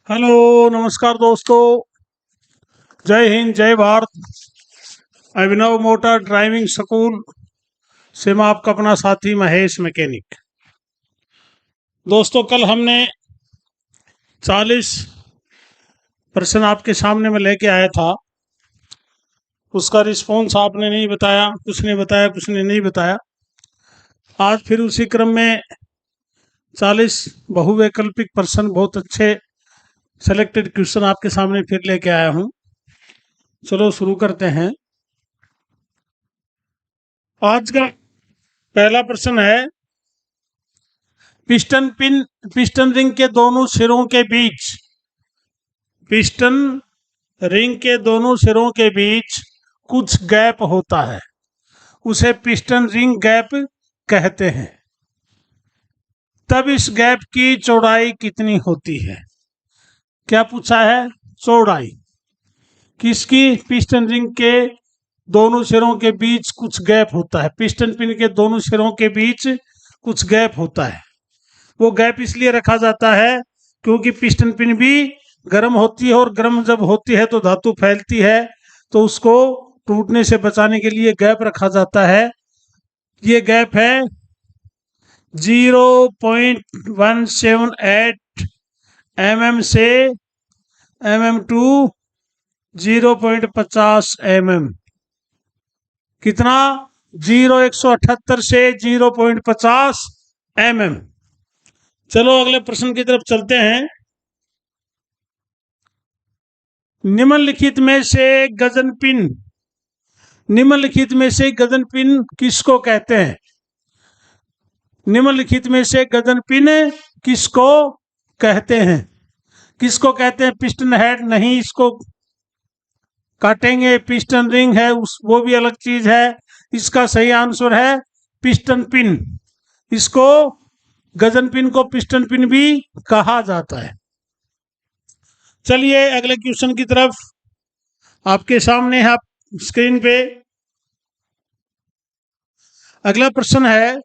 Hello, नमस्कार दोस्तों। जय हिंद, जय भारत। अभिनव मोटर ड्राइविंग स्कूल से मैं आपका अपना साथी महेश मैकेनिक। दोस्तों, कल हमने 40 प्रश्न आपके सामने में लेके आया था। उसका रिस्पॉन्स आपने नहीं बताया, कुछ ने बताया, कुछ ने नहीं बताया। आज फिर उसी क्रम में 40 बहुवैकल्पिक प्रश्न, बहुत अच्छे सेलेक्टेड क्वेश्चन आपके सामने फिर लेके आया हूँ। चलो शुरू करते हैं। आज का पहला प्रश्न है, पिस्टन रिंग के दोनों सिरों के बीच, पिस्टन रिंग के दोनों सिरों के बीच कुछ गैप होता है, उसे पिस्टन रिंग गैप कहते हैं। तब इस गैप की चौड़ाई कितनी होती है? क्या पूछा है? चौड़ाई किसकी? पिस्टन रिंग के दोनों सिरों के बीच कुछ गैप होता है, पिस्टन पिन के दोनों सिरों के बीच कुछ गैप होता है। वो गैप इसलिए रखा जाता है क्योंकि पिस्टन पिन भी गर्म होती है, और गर्म जब होती है तो धातु फैलती है, तो उसको टूटने से बचाने के लिए गैप रखा जाता है। ये गैप है 0.178 mm से mm2 0.50 mm। कितना? 0.178 से 0.50 mm। चलो अगले प्रश्न की तरफ चलते हैं। निम्नलिखित में से गजन पिन किसको कहते हैं? निम्नलिखित में से गजन पिन किसको कहते हैं? किसको कहते हैं? पिस्टन हेड नहीं, इसको काटेंगे। पिस्टन रिंग है वो भी अलग चीज है। इसका सही आंसर है पिस्टन पिन। इसको गजन पिन को पिस्टन पिन भी कहा जाता है। चलिए अगले क्वेश्चन की तरफ। आपके सामने है, आप स्क्रीन पे अगला प्रश्न है,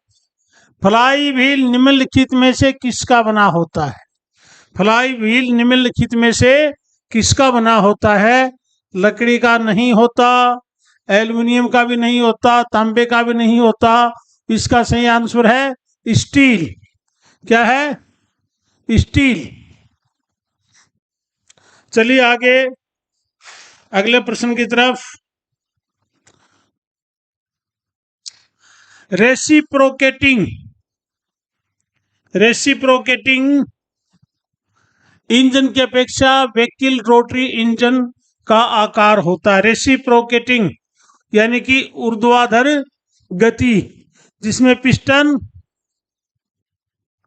फ्लाई व्हील निम्नलिखित में से किसका बना होता है? फ्लाई व्हील निम्नलिखित में से किसका बना होता है? लकड़ी का नहीं होता, एल्युमिनियम का भी नहीं होता, तांबे का भी नहीं होता। इसका सही आंसर है स्टील। क्या है? स्टील। चलिए आगे अगले प्रश्न की तरफ। रेसिप्रोकेटिंग इंजन की अपेक्षा वेक्यूल रोटरी इंजन का आकार होता है। रेसिप्रोकेटिंग यानी कि ऊर्ध्वाधर गति, जिसमें पिस्टन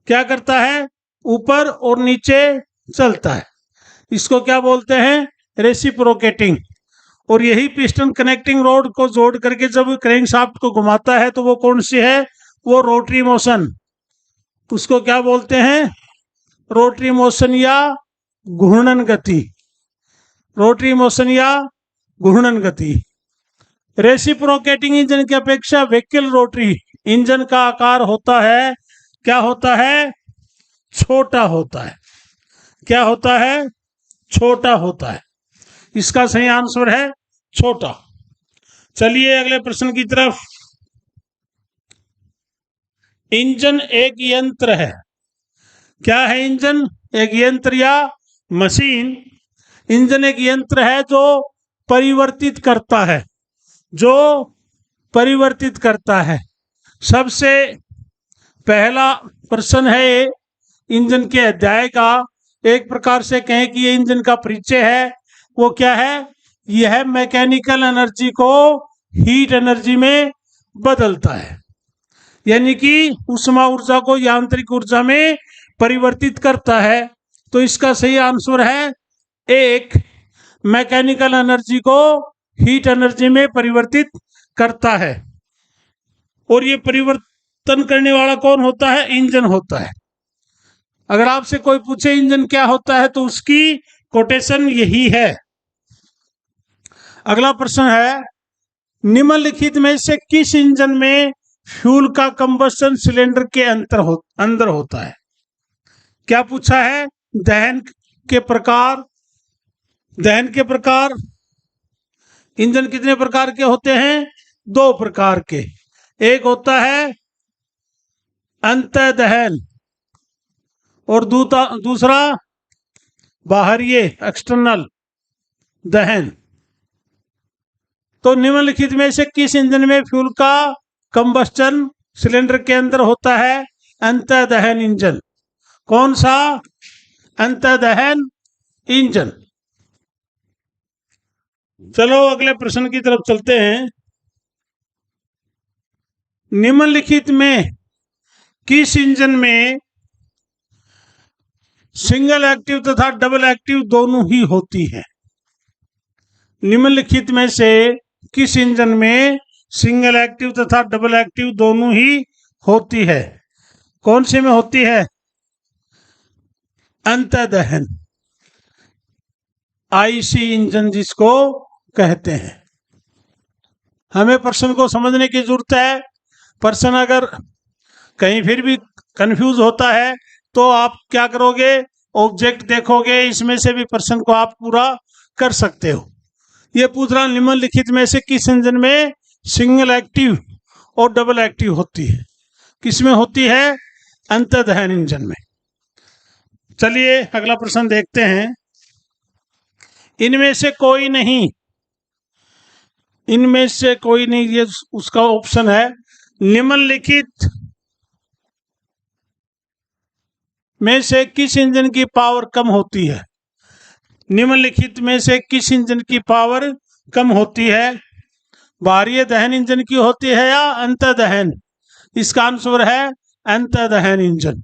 क्या करता है? ऊपर और नीचे चलता है। इसको क्या बोलते हैं? रेसिप्रोकेटिंग। और यही पिस्टन कनेक्टिंग रोड को जोड़ करके जब क्रैंकशाफ्ट को घुमाता है तो वो कौन सी है? वो रोटरी मोशन। उसको क्या बोलते हैं? रोटरी मोशन या घूर्णन गति। रोटरी मोशन या घूर्णन गति। रेसिप्रोकेटिंग इंजन की अपेक्षा वेक्यूल रोटरी इंजन का आकार होता है, क्या होता है? छोटा होता है। क्या होता है? छोटा होता है। इसका सही आंसर है छोटा। चलिए अगले प्रश्न की तरफ। इंजन एक यंत्र है। क्या है इंजन? एक यंत्र या मशीन। इंजन एक यंत्र है जो परिवर्तित करता है, जो परिवर्तित करता है। सबसे पहला प्रश्न है इंजन के अध्याय का। एक प्रकार से कहें कि ये इंजन का परिचय है। वो क्या है? यह मैकेनिकल एनर्जी को हीट एनर्जी में बदलता है, यानी कि ऊष्मा ऊर्जा को यांत्रिक ऊर्जा में परिवर्तित करता है। तो इसका सही आंसर है एक, मैकेनिकल एनर्जी को हीट एनर्जी में परिवर्तित करता है। और ये परिवर्तन करने वाला कौन होता है? इंजन होता है। अगर आपसे कोई पूछे इंजन क्या होता है तो उसकी कोटेशन यही है। अगला प्रश्न है, निम्नलिखित में से किस इंजन में फ्यूल का कंबस्शन सिलेंडर के अंदर होता है? क्या पूछा है? दहन के प्रकार, दहन के प्रकार। इंजन कितने प्रकार के होते हैं? 2 प्रकार के। एक होता है अंतः दहन और दूसरा बाहरी एक्सटर्नल दहन। तो निम्नलिखित में से किस इंजन में फ्यूल का कंबस्टन सिलेंडर के अंदर होता है? अंतः दहन इंजन। कौन सा? अंतः दहन इंजन। चलो अगले प्रश्न की तरफ चलते हैं। निम्नलिखित में किस इंजन में सिंगल एक्टिव तथा डबल एक्टिव दोनों ही होती है? निम्नलिखित में से किस इंजन में सिंगल एक्टिव तथा डबल एक्टिव दोनों ही होती है? कौन से में होती है? अंतः दहन, आईसी इंजन जिसको कहते हैं। हमें प्रश्न को समझने की जरूरत है। प्रश्न अगर कहीं फिर भी कंफ्यूज होता है तो आप क्या करोगे? ऑब्जेक्ट देखोगे, इसमें से भी प्रश्न को आप पूरा कर सकते हो। ये पूछ रहा, निम्नलिखित में से किस इंजन में सिंगल एक्टिव और डबल एक्टिव होती है? किसमें होती है? अंतः दहन इंजन में। चलिए अगला प्रश्न देखते हैं। इनमें से कोई नहीं, इनमें से कोई नहीं, ये उसका ऑप्शन है। निम्नलिखित में से किस इंजन की पावर कम होती है? निम्नलिखित में से किस इंजन की पावर कम होती है? बाहरी दहन इंजन की होती है या अंतः दहन? इसका आंसर है अंतः दहन इंजन।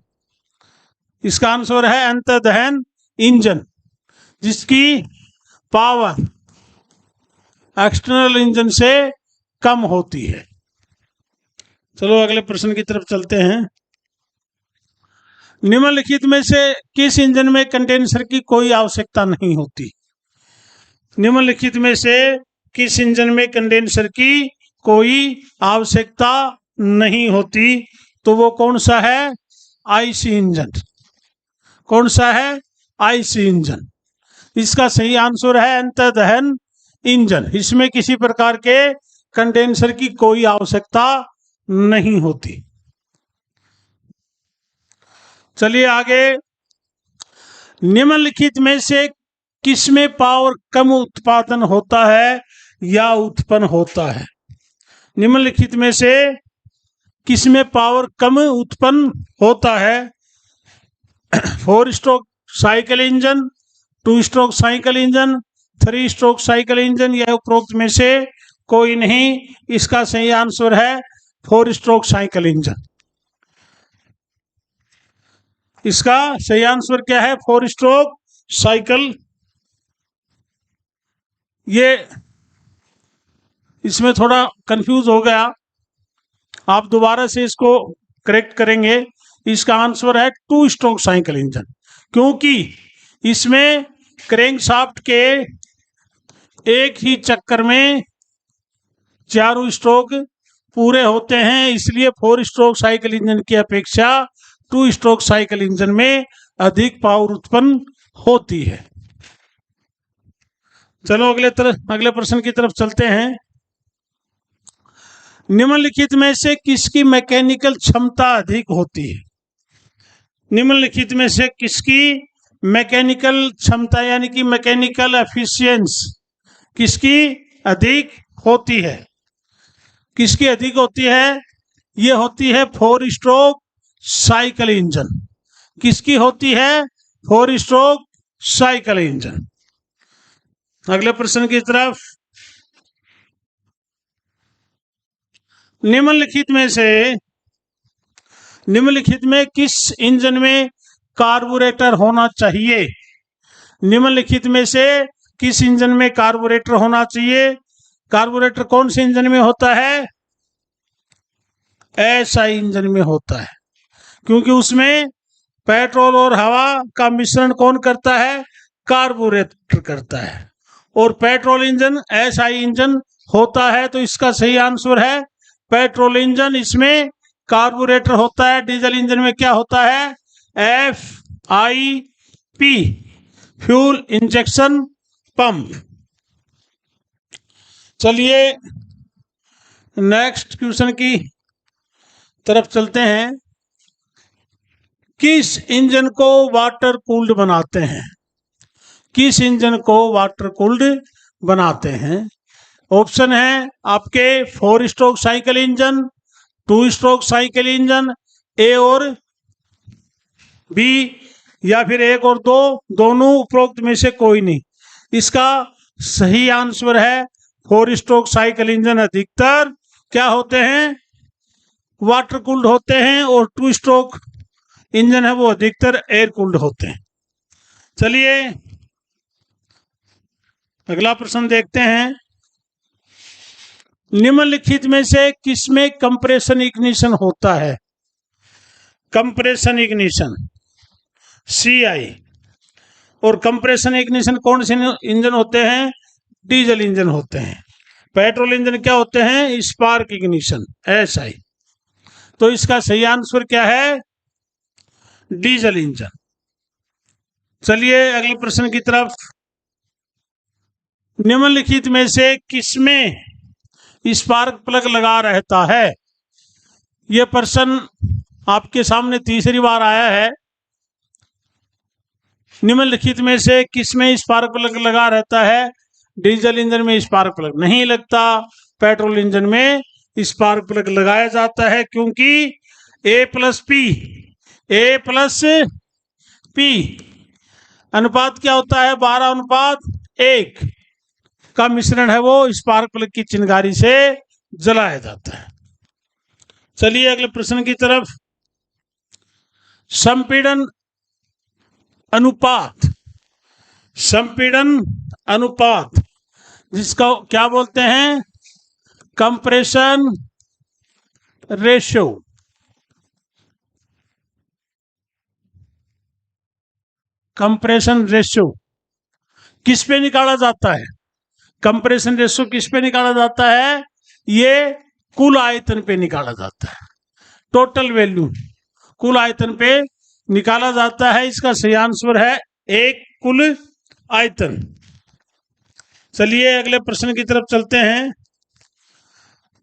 इसका आंसर है अंतः दहन इंजन, जिसकी पावर एक्सटर्नल इंजन से कम होती है। चलो अगले प्रश्न की तरफ चलते हैं। निम्नलिखित में से किस इंजन में कंडेंसर की कोई आवश्यकता नहीं होती? निम्नलिखित में से किस इंजन में कंडेंसर की कोई आवश्यकता नहीं होती? तो वो कौन सा है? IC engine. कौन सा है? IC engine. इसका सही आंसर है अंतः दहन इंजन। इसमें किसी प्रकार के कंडेंसर की कोई आवश्यकता नहीं होती। चलिए आगे। निम्नलिखित में से किसमें पावर कम उत्पादन होता है या उत्पन्न होता है? निम्नलिखित में से किसमें पावर कम उत्पन्न होता है? 4 stroke cycle engine, 2 stroke cycle engine, 3 stroke cycle engine, या उपरोक्त में से कोई नहीं। इसका सही आंसर है 4 स्ट्रोक साइकिल इंजन। इसका सही आंसर क्या है? 4 स्ट्रोक साइकिल। ये इसमें थोड़ा कंफ्यूज हो गया, आप दोबारा से इसको करेक्ट करेंगे। इसका आंसर है 2 स्ट्रोक साइकिल इंजन, क्योंकि इसमें क्रैंकशाफ्ट के एक ही चक्कर में 4 स्ट्रोक पूरे होते हैं, इसलिए 4 स्ट्रोक साइकिल इंजन की अपेक्षा 2 स्ट्रोक साइकिल इंजन में अधिक पावर उत्पन्न होती है। चलो अगले प्रश्न की तरफ चलते हैं। निम्नलिखित में से किसकी मैकेनिकल क्षमता अधिक होती है? निम्नलिखित में से किसकी मैकेनिकल क्षमता यानी कि मैकेनिकल एफिशिएंसी किसकी अधिक होती है? किसकी अधिक होती है? ये होती है 4 स्ट्रोक साइकिल इंजन। किसकी होती है? 4 स्ट्रोक साइकिल इंजन। अगले प्रश्न की तरफ। निम्नलिखित में किस इंजन में कार्बोरेटर होना चाहिए? निम्नलिखित में से किस इंजन में कार्बोरेटर होना चाहिए? कार्बोरेटर कौन से इंजन में होता है? एसआई इंजन में होता है, क्योंकि उसमें पेट्रोल और हवा का मिश्रण कौन करता है? कार्बोरेटर करता है, और पेट्रोल इंजन एसआई इंजन होता है। तो इसका सही आंसर है पेट्रोल इंजन। इसमें कार्बोरेटर होता है। डीजल इंजन में क्या होता है? FIP। Fuel injection pump. चलिए नेक्स्ट क्वेश्चन की तरफ चलते हैं। किस इंजन को वाटर कूल्ड बनाते हैं? किस इंजन को वाटर कूल्ड बनाते हैं? ऑप्शन है आपके 4 stroke cycle engine, 2 stroke cycle engine, A और बी, या फिर 1 और 2, दोनों उपरोक्त में से कोई नहीं। इसका सही आंसर है 4 स्ट्रोक साइकिल इंजन अधिकतर क्या होते हैं? वाटर कूल्ड होते हैं, और 2 स्ट्रोक इंजन है वो अधिकतर एयर कूल्ड होते हैं। चलिए अगला प्रश्न देखते हैं। निम्नलिखित में से किसमें कंप्रेशन इग्निशन होता है? Compression ignition CI। और कंप्रेशन इग्निशन कौन से इंजन होते हैं? डीजल इंजन होते हैं। पेट्रोल इंजन क्या होते हैं? Spark ignition SI। तो इसका सही आंसर क्या है? Diesel engine. चलिए अगले प्रश्न की तरफ। निम्नलिखित में से किसमें स्पार्क प्लग लगा रहता है? यह प्रश्न आपके सामने तीसरी बार आया है। निम्नलिखित में से किसमें स्पार्क प्लग लगा रहता है? डीजल इंजन में स्पार्क प्लग नहीं लगता, पेट्रोल इंजन में स्पार्क प्लग लगाया जाता है, क्योंकि A+P अनुपात क्या होता है? 12:1 का मिश्रण है वो स्पार्क प्लग की चिंगारी से जलाया जाता है। चलिए अगले प्रश्न की तरफ। संपीड़न अनुपात, संपीड़न अनुपात जिसका क्या बोलते हैं? Compression ratio. कंप्रेशन रेशियो किस पे निकाला जाता है? कंप्रेशन रेशियो किस पे निकाला जाता है? ये कुल आयतन पे निकाला जाता है। टोटल वैल्यू कुल आयतन पे निकाला जाता है। इसका सही आंसर है एक कुल आयतन। चलिए अगले प्रश्न की तरफ चलते हैं।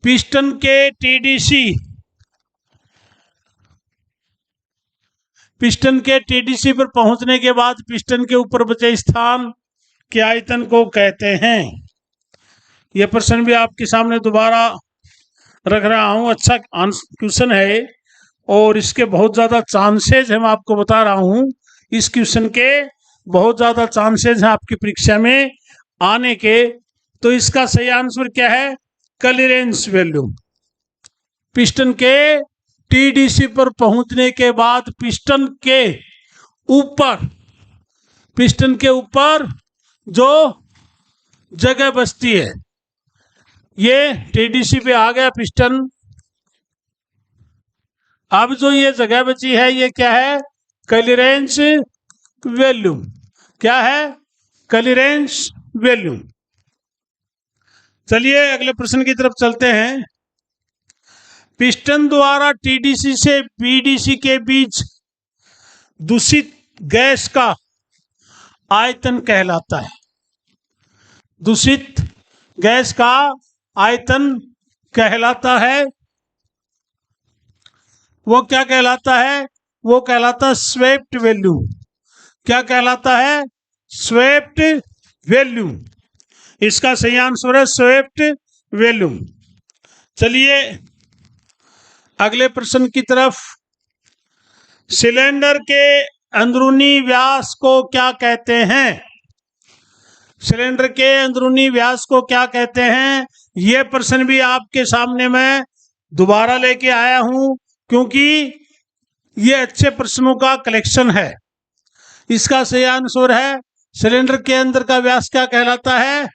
पिस्टन के TDC पर पहुंचने के बाद पिस्टन के ऊपर बचे स्थान के आयतन को कहते हैं। यह प्रश्न भी आपके सामने दोबारा रख रहा हूं। अच्छा क्वेश्चन है और इसके बहुत ज्यादा चांसेस है, मैं आपको बता रहा हूं। इस क्वेश्चन के बहुत ज्यादा चांसेस हैं आपकी परीक्षा में आने के। तो इसका सही आंसर क्या है? Clearance value. पिस्टन के TDC पर पहुंचने के बाद पिस्टन के ऊपर जो जगह बचती है, ये TDC पे आ गया पिस्टन। अब जो ये जगह बची है ये क्या है? Clearance value. क्या है? Clearance value. चलिए अगले प्रश्न की तरफ चलते हैं। पिस्टन द्वारा TDC से BDC के बीच दूषित गैस का आयतन कहलाता है। दूषित गैस का आयतन कहलाता है, वो क्या कहलाता है? वो कहलाता है स्वेप्ट वैल्यू। क्या कहलाता है? Swept value. इसका सही आंसर है स्वेप्ट वैल्यू। चलिए अगले प्रश्न की तरफ। सिलेंडर के अंदरूनी व्यास को क्या कहते हैं? सिलेंडर के अंदरूनी व्यास को क्या कहते हैं? यह प्रश्न भी आपके सामने मैं दोबारा लेके आया हूं, क्योंकि ये अच्छे प्रश्नों का कलेक्शन है। इसका सही आंसर है सिलेंडर के अंदर का व्यास क्या कहलाता है?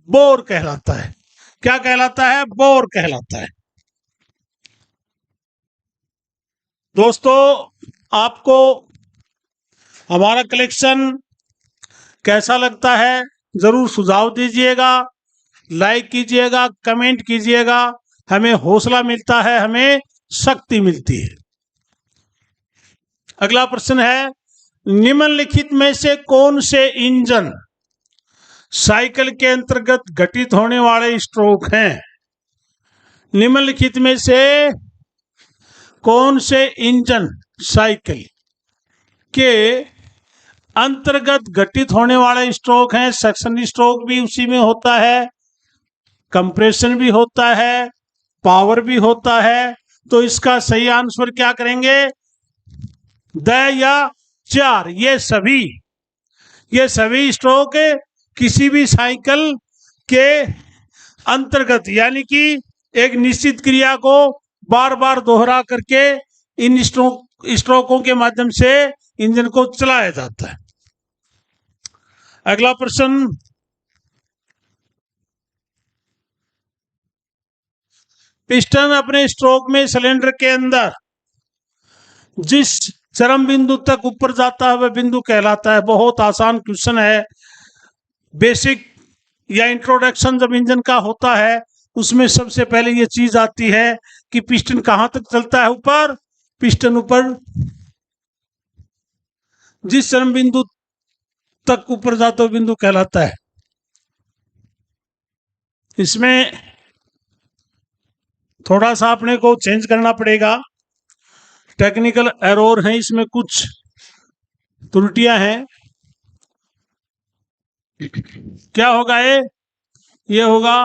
बोर कहलाता है। क्या कहलाता है? बोर कहलाता है। दोस्तों आपको हमारा कलेक्शन कैसा लगता है जरूर सुझाव दीजिएगा, लाइक कीजिएगा, कमेंट कीजिएगा। हमें हौसला मिलता है, हमें शक्ति मिलती है। अगला प्रश्न है, निम्नलिखित में से कौन से इंजन साइकिल के अंतर्गत घटित होने वाले स्ट्रोक हैं? निम्नलिखित में से कौन से इंजन साइकिल के अंतर्गत घटित होने वाले स्ट्रोक हैं? सक्शन स्ट्रोक भी उसी में होता है, कंप्रेशन भी होता है, पावर भी होता है। तो इसका सही आंसर क्या करेंगे? द या 4। ये सभी स्ट्रोक किसी भी साइकिल के अंतर्गत, यानी कि एक निश्चित क्रिया को बार बार दोहरा करके इन स्ट्रोकों के माध्यम से इंजन को चलाया जाता है। अगला प्रश्न, पिस्टन अपने स्ट्रोक में सिलेंडर के अंदर जिस चरम बिंदु तक ऊपर जाता है वह बिंदु कहलाता है। बहुत आसान क्वेश्चन है। बेसिक या इंट्रोडक्शन जब इंजन का होता है उसमें सबसे पहले ये चीज आती है कि पिस्टन कहां तक चलता है ऊपर। पिस्टन ऊपर जिस चरम बिंदु तक ऊपर जाता है बिंदु कहलाता है। इसमें थोड़ा सा अपने को चेंज करना पड़ेगा, टेक्निकल एरर है, इसमें कुछ त्रुटियां हैं। क्या होगा ये होगा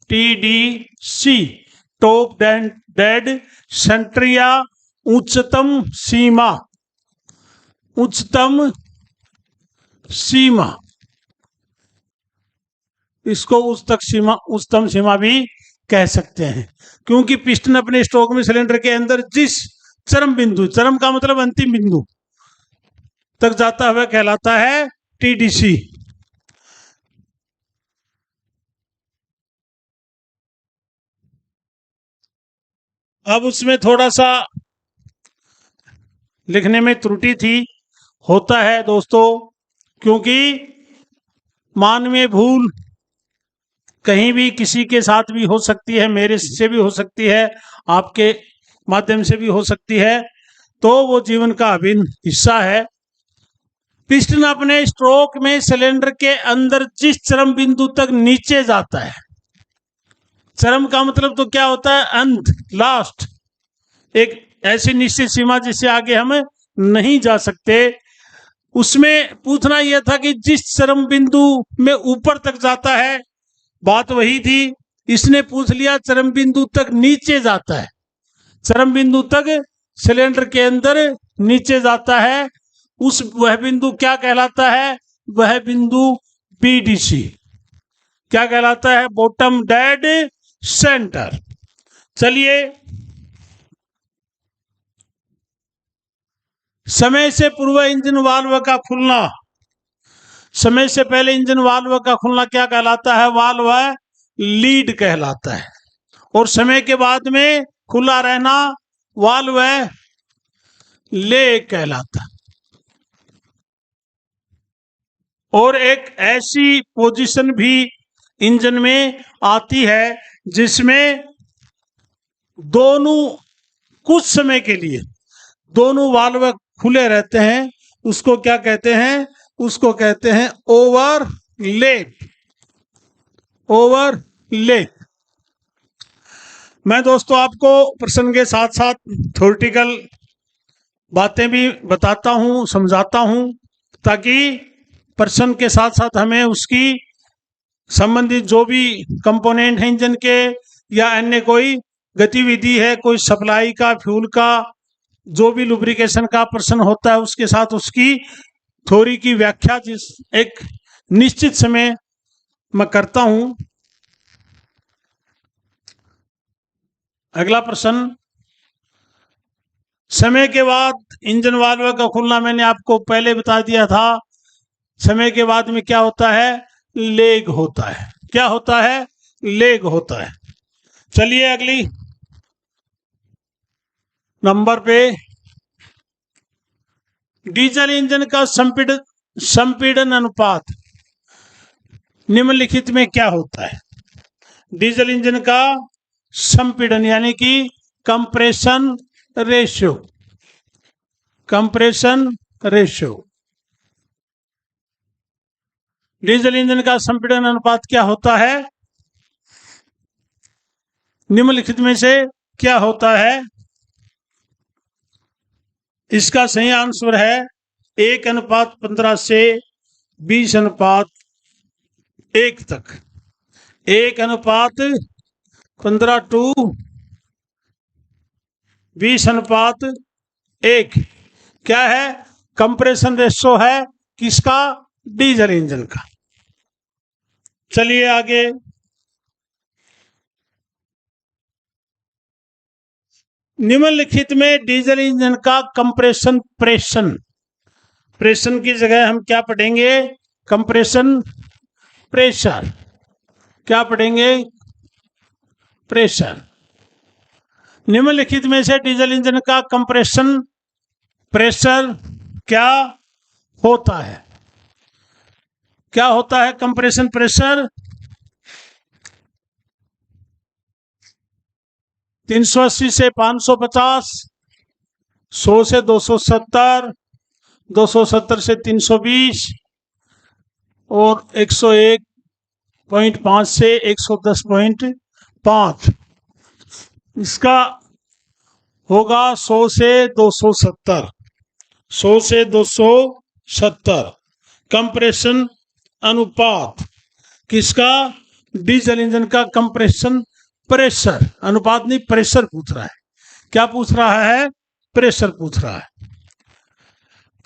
TDC, टॉप डेड सेंटर या उच्चतम सीमा। उच्चतम सीमा, इसको उच्चतम सीमा भी कह सकते हैं, क्योंकि पिस्टन अपने स्ट्रोक में सिलेंडर के अंदर जिस चरम बिंदु, चरम का मतलब अंतिम बिंदु तक जाता हुआ कहलाता है TDC। अब उसमें थोड़ा सा लिखने में त्रुटि थी, होता है दोस्तों, क्योंकि मानवीय भूल कहीं भी किसी के साथ भी हो सकती है, मेरे से भी हो सकती है, आपके माध्यम से भी हो सकती है, तो वो जीवन का अभिन्न हिस्सा है। पिस्टन अपने स्ट्रोक में सिलेंडर के अंदर जिस चरम बिंदु तक नीचे जाता है, चरम का मतलब तो क्या होता है? अंत, लास्ट, एक ऐसी निश्चित सीमा जिससे आगे हम नहीं जा सकते। उसमें पूछना यह था कि जिस चरम बिंदु में ऊपर तक जाता है, बात वही थी। इसने पूछ लिया चरम बिंदु तक नीचे जाता है, चरम बिंदु तक सिलेंडर के अंदर नीचे जाता है, वह बिंदु क्या कहलाता है? वह बिंदु BDC क्या कहलाता है? Bottom dead centre. चलिए, समय से पूर्व इंजन वाल्व का खुलना, समय से पहले इंजन वाल्व का खुलना क्या कहलाता है? वाल्व लीड कहलाता है। और समय के बाद में खुला रहना वाल्व ले कहलाता है। और एक ऐसी पोजीशन भी इंजन में आती है जिसमें दोनों कुछ समय के लिए दोनों वाल्व खुले रहते हैं, उसको क्या कहते हैं? उसको कहते हैं ओवरलैप। ओवरलैप। मैं दोस्तों आपको प्रश्न के साथ साथ थ्योरेटिकल बातें भी बताता हूं, समझाता हूं, ताकि प्रश्न के साथ साथ हमें उसकी संबंधित जो भी कंपोनेंट है इंजन के, या अन्य कोई गतिविधि है, कोई सप्लाई का, फ्यूल का, जो भी लुब्रिकेशन का प्रश्न होता है, उसके साथ उसकी थ्योरी की व्याख्या जिस एक निश्चित समय मैं करता हूं। अगला प्रश्न, समय के बाद इंजन वाल्व का खुलना मैंने आपको पहले बता दिया था। समय के बाद में क्या होता है? लेग होता है। क्या होता है? लेग होता है। चलिए अगली नंबर पे, डीजल इंजन का संपीड़न अनुपात निम्नलिखित में क्या होता है? डीजल इंजन का संपीड़न यानी कि compression ratio. Compression ratio diesel engine का संपीड़न अनुपात क्या होता है? निम्नलिखित में से क्या होता है? इसका सही आंसर है 1:15 से 20:1 तक। 1:15 टू 20:1 क्या है? कंप्रेशन रेशो है किसका? डीजल इंजन का। चलिए आगे। निम्नलिखित में डीजल इंजन का कंप्रेशन प्रेशन की जगह हम क्या पढ़ेंगे? Compression pressure. क्या पढ़ेंगे? प्रेशर। निम्नलिखित में से डीजल इंजन का कंप्रेशन प्रेशर क्या होता है? क्या होता है कंप्रेशन प्रेशर? 380 से 550, 100 से 270, 270 से 320 और 101.5 से 110.5। इसका होगा 100 से 270, 100 से 270 कंप्रेशन अनुपात किसका? डीजल इंजन का कंप्रेशन प्रेशर। अनुपात नहीं, प्रेशर पूछ रहा है। क्या पूछ रहा है? प्रेशर पूछ रहा है।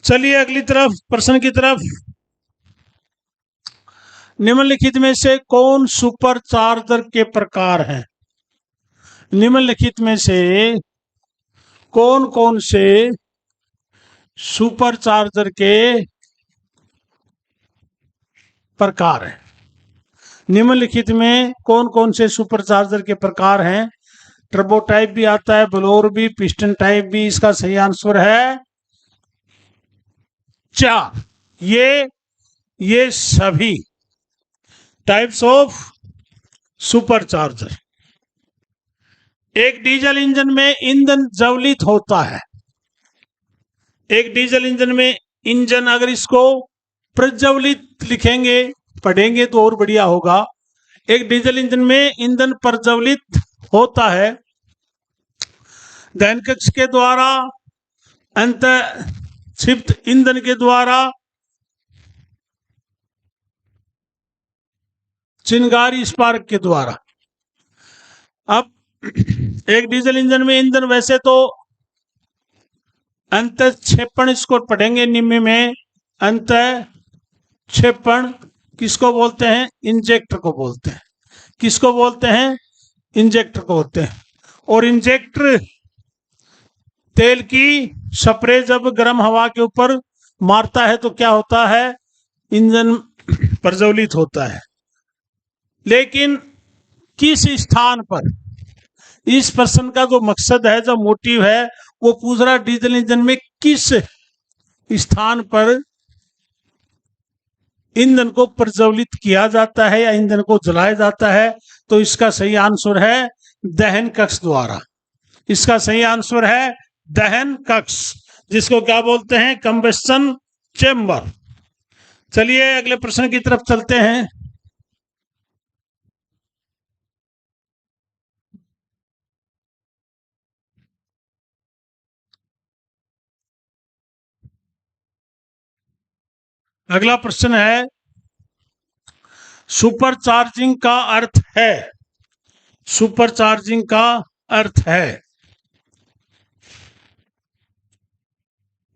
चलिए अगली तरफ, प्रश्न की तरफ। निम्नलिखित में से कौन सुपर चार्जर के प्रकार हैं? निम्नलिखित में से कौन कौन से सुपर चार्जर के प्रकार हैं? निम्नलिखित में कौन कौन से सुपर चार्जर के प्रकार हैं? टर्बो टाइप भी आता है, ब्लोअर भी, पिस्टन टाइप भी। इसका सही आंसर है 4। ये सभी टाइप्स ऑफ सुपर चार्जर। एक डीजल इंजन में ईंधन ज्वलित होता है। एक डीजल इंजन में इंजन, अगर इसको प्रज्वलित लिखेंगे, पढ़ेंगे तो और बढ़िया होगा। एक डीजल इंजन में ईंधन प्रज्वलित होता है दहन कक्ष के द्वारा, अंतःक्षिप्त ईंधन के द्वारा, चिनगारी स्पार्क के द्वारा। अब एक डीजल इंजन में ईंधन, वैसे तो अंतःक्षेपण इसको पढ़ेंगे निम्न में। अंतःक्षेपण किसको बोलते हैं? इंजेक्टर को बोलते हैं। किसको बोलते हैं? इंजेक्टर को बोलते हैं। और इंजेक्टर तेल की स्प्रे जब गर्म हवा के ऊपर मारता है तो क्या होता है? इंजन प्रज्वलित होता है। लेकिन किस स्थान पर? इस प्रश्न का जो मकसद है, जो मोटिव है, वो पूछ रहा डीजल इंजन में किस स्थान पर ईंधन को प्रज्वलित किया जाता है या ईंधन को जलाया जाता है। तो इसका सही आंसर है दहन कक्ष द्वारा। इसका सही आंसर है दहन कक्ष, जिसको क्या बोलते हैं? Combustion chamber. चलिए अगले प्रश्न की तरफ चलते हैं। अगला प्रश्न है, सुपर चार्जिंग का अर्थ है। सुपर चार्जिंग का अर्थ है,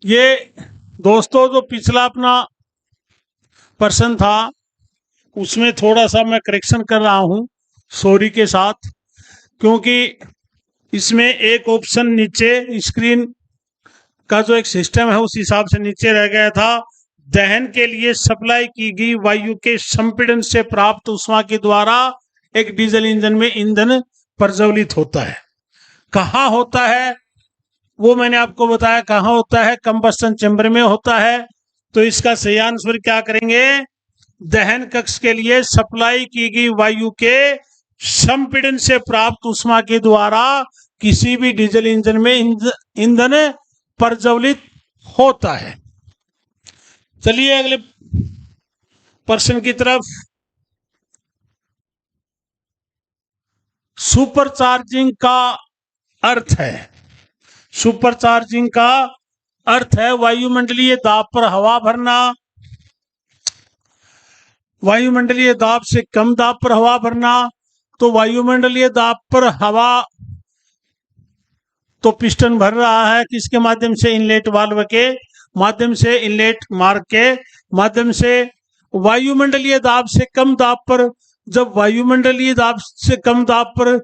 ये दोस्तों जो पिछला अपना प्रश्न था उसमें थोड़ा सा मैं करेक्शन कर रहा हूं सॉरी के साथ, क्योंकि इसमें एक ऑप्शन नीचे स्क्रीन का जो एक सिस्टम है उस हिसाब से नीचे रह गया था। दहन के लिए सप्लाई की गई वायु के संपीड़न से प्राप्त ऊष्मा के द्वारा एक डीजल इंजन में ईंधन प्रज्वलित होता है। कहाँ होता है वो मैंने आपको बताया। कहाँ होता है? कंबस्टन चैम्बर में होता है। तो इसका सही आंसर क्या करेंगे? दहन कक्ष के लिए सप्लाई की गई वायु के संपीड़न से प्राप्त ऊष्मा के द्वारा किसी भी डीजल इंजन में ईंधन प्रज्वलित होता है। चलिए प्रश्न की तरफ। सुपरचार्जिंग का अर्थ है, सुपरचार्जिंग का अर्थ है वायुमंडलीय दाब पर हवा भरना, वायुमंडलीय दाब से कम दाब पर हवा भरना। तो वायुमंडलीय दाब पर हवा तो पिस्टन भर रहा है किसके माध्यम से, इनलेट वाल्व के माध्यम से, इनलेट मार्ग के माध्यम से। वायुमंडलीय दाब से कम दाब पर, जब वायुमंडलीय दाब से कम दाब पर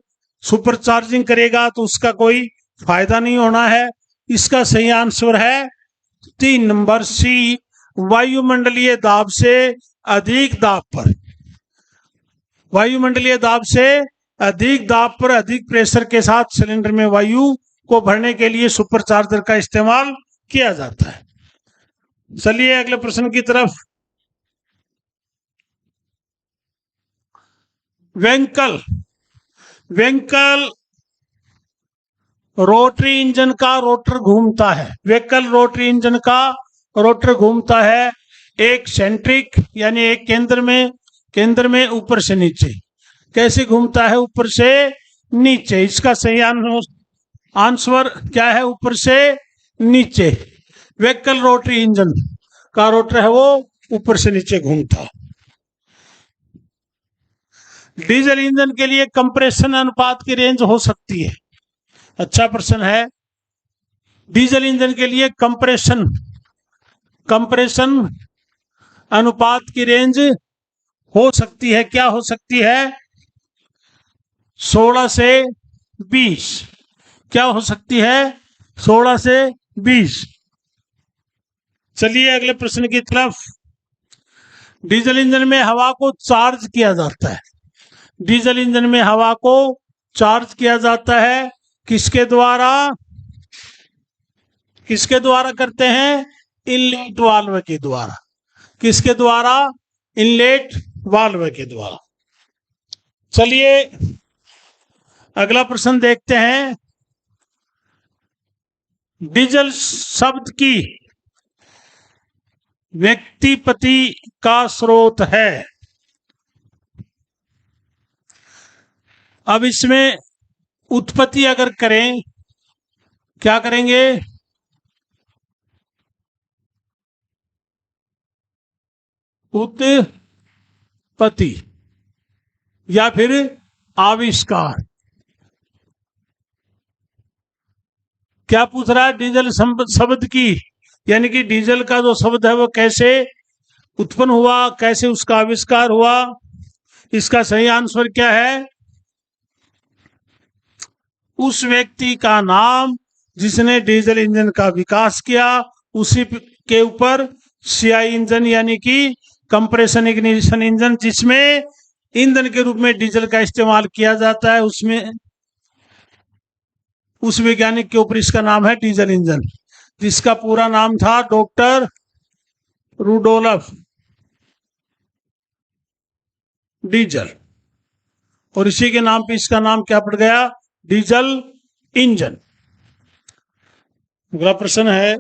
सुपरचार्जिंग करेगा तो उसका कोई फायदा नहीं होना है। इसका सही आंसर है 3 नंबर सी, वायुमंडलीय दाब से अधिक दाब पर, वायुमंडलीय दाब से अधिक दाब पर अधिक प्रेशर के साथ सिलेंडर में वायु को भरने के लिए सुपरचार्जर का इस्तेमाल किया जाता है। चलिए अगले प्रश्न की तरफ। वेंकल, वेंकल रोटरी इंजन का रोटर घूमता है, वेंकल रोटरी इंजन का रोटर घूमता है एक सेंट्रिक यानी एक केंद्र में ऊपर से नीचे। कैसे घूमता है, ऊपर से नीचे। इसका सही आंसर क्या है, ऊपर से नीचे। वेंकल रोटरी इंजन का रोटर है वो ऊपर से नीचे घूमता। डीजल इंजन के लिए कंप्रेशन अनुपात की रेंज हो सकती है, अच्छा प्रश्न है। डीजल इंजन के लिए कंप्रेशन अनुपात की रेंज हो सकती है, क्या हो सकती है, 16 से 20। क्या हो सकती है, 16 से 20। चलिए अगले प्रश्न की तरफ। डीजल इंजन में हवा को चार्ज किया जाता है, डीजल इंजन में हवा को चार्ज किया जाता है किसके द्वारा, किसके द्वारा करते हैं, इनलेट वाल्व के द्वारा। किसके द्वारा, इनलेट वाल्व के द्वारा। चलिए अगला प्रश्न देखते हैं। डीजल शब्द की व्यक्तिपति का स्रोत है। अब इसमें उत्पत्ति अगर करें, क्या करेंगे, उत्पत्ति या फिर आविष्कार। क्या पूछ रहा है, डीजल शब्द की, यानी कि डीजल का जो शब्द है वो कैसे उत्पन्न हुआ, कैसे उसका आविष्कार हुआ। इसका सही आंसर क्या है, उस व्यक्ति का नाम जिसने डीजल इंजन का विकास किया, उसी के ऊपर सीआई इंजन यानी कि कंप्रेशन इग्निशन इंजन, जिसमें ईंधन के रूप में डीजल का इस्तेमाल किया जाता है, उसमें उस वैज्ञानिक के ऊपर इसका नाम है डीजल इंजन, जिसका पूरा नाम था डॉक्टर रुडोल्फ डीजल, और इसी के नाम पे इसका नाम क्या पड़ गया, डीजल इंजन। अगला प्रश्न है,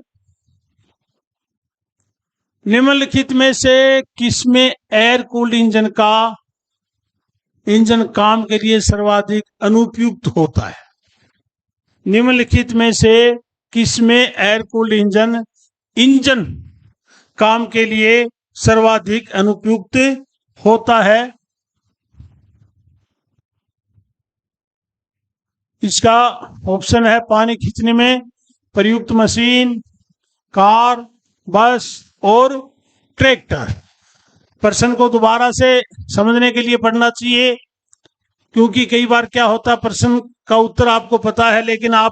निम्नलिखित में से किसमें एयर कूल्ड इंजन काम के लिए सर्वाधिक अनुपयुक्त होता है। निम्नलिखित में से किसमें एयर कूल्ड इंजन काम के लिए सर्वाधिक अनुपयुक्त होता है। इसका ऑप्शन है पानी खींचने में प्रयुक्त मशीन, कार, बस और ट्रैक्टर। प्रश्न को दोबारा से समझने के लिए पढ़ना चाहिए, क्योंकि कई बार क्या होता है, प्रश्न का उत्तर आपको पता है लेकिन आप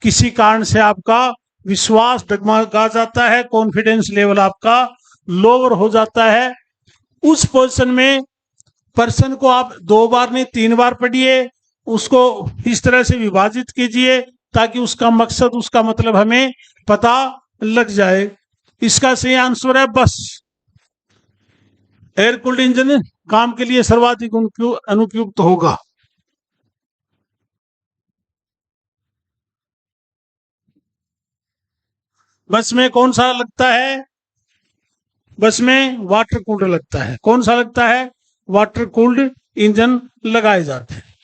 किसी कारण से आपका विश्वास डगमगा जाता है, कॉन्फिडेंस लेवल आपका लोअर हो जाता है। उस पोजीशन में प्रश्न को आप 2 बार नहीं 3 बार पढ़िए, उसको इस तरह से विभाजित कीजिए ताकि उसका मकसद, उसका मतलब हमें पता लग जाए। इसका सही आंसर है बस। एयर कूल्ड इंजन काम के लिए सर्वाधिक अनुपयुक्त होगा। बस में कौन सा लगता है, बस में वाटर कूल्ड लगता है। कौन सा लगता है? वाटर कूल्ड इंजन लगाए जाते हैं।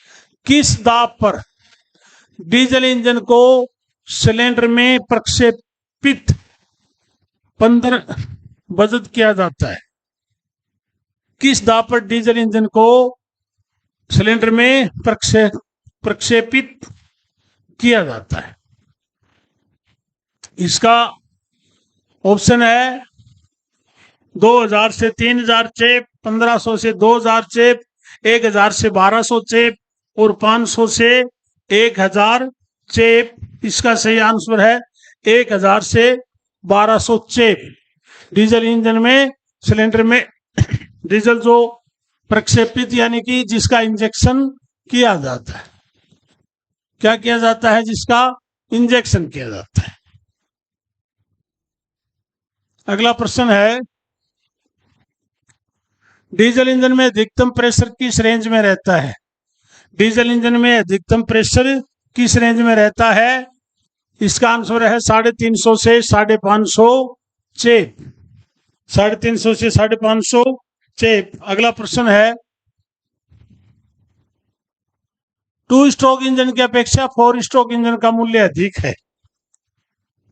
किस दाब पर डीजल इंजन को सिलेंडर में प्रक्षेपित 15 बजट किया जाता है? किस दाब पर डीजल इंजन को सिलेंडर में प्रक्षेपित किया जाता है? इसका ऑप्शन है 2000 से 3000 चेप, 1500 से 2000 चेप, 1000 से 1200 चेप और 500 से 1000 चेप। इसका सही आंसर है 1000 से 1200 चेप। डीजल इंजन में सिलेंडर में डीजल जो प्रक्षेपित यानी कि जिसका इंजेक्शन किया जाता है, क्या किया जाता है? जिसका इंजेक्शन किया जाता है। अगला प्रश्न है, डीजल इंजन में अधिकतम प्रेशर किस रेंज में रहता है? डीजल इंजन में अधिकतम प्रेशर किस रेंज में रहता है? इसका आंसर है 350 से 550 चेप। 350 से 550 चेप। अगला प्रश्न है, 2 स्ट्रोक इंजन की अपेक्षा 4 स्ट्रोक इंजन का मूल्य अधिक है।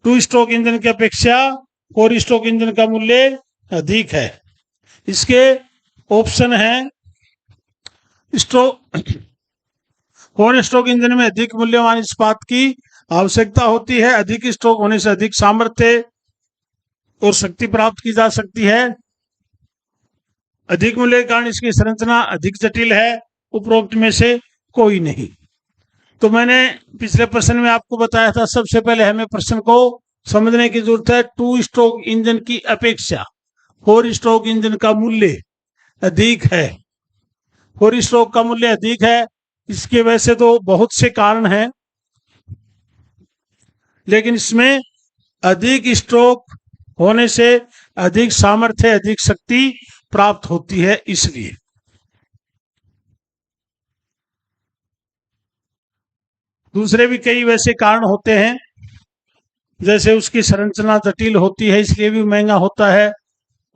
2 स्ट्रोक इंजन की अपेक्षा 4 स्ट्रोक इंजन का मूल्य अधिक है। इसके ऑप्शन है, 4 स्ट्रोक इंजन में अधिक मूल्यवान इस्पात की आवश्यकता होती है। अधिक स्ट्रोक होने से अधिक सामर्थ्य और शक्ति प्राप्त की जा सकती है। अधिक मूल्य के कारण इसकी संरचना अधिक जटिल है। उपरोक्त में से कोई नहीं। तो मैंने पिछले प्रश्न में आपको बताया था, सबसे पहले हमें प्रश्न को समझने की जरूरत है। 2 स्ट्रोक इंजन की अपेक्षा 4 स्ट्रोक इंजन का मूल्य अधिक है। 4 स्ट्रोक का मूल्य अधिक है। इसके वैसे तो बहुत से कारण हैं, लेकिन इसमें अधिक स्ट्रोक होने से अधिक सामर्थ्य, अधिक शक्ति प्राप्त होती है, इसलिए। दूसरे भी कई वैसे कारण होते हैं, जैसे उसकी संरचना जटिल होती है इसलिए भी महंगा होता है,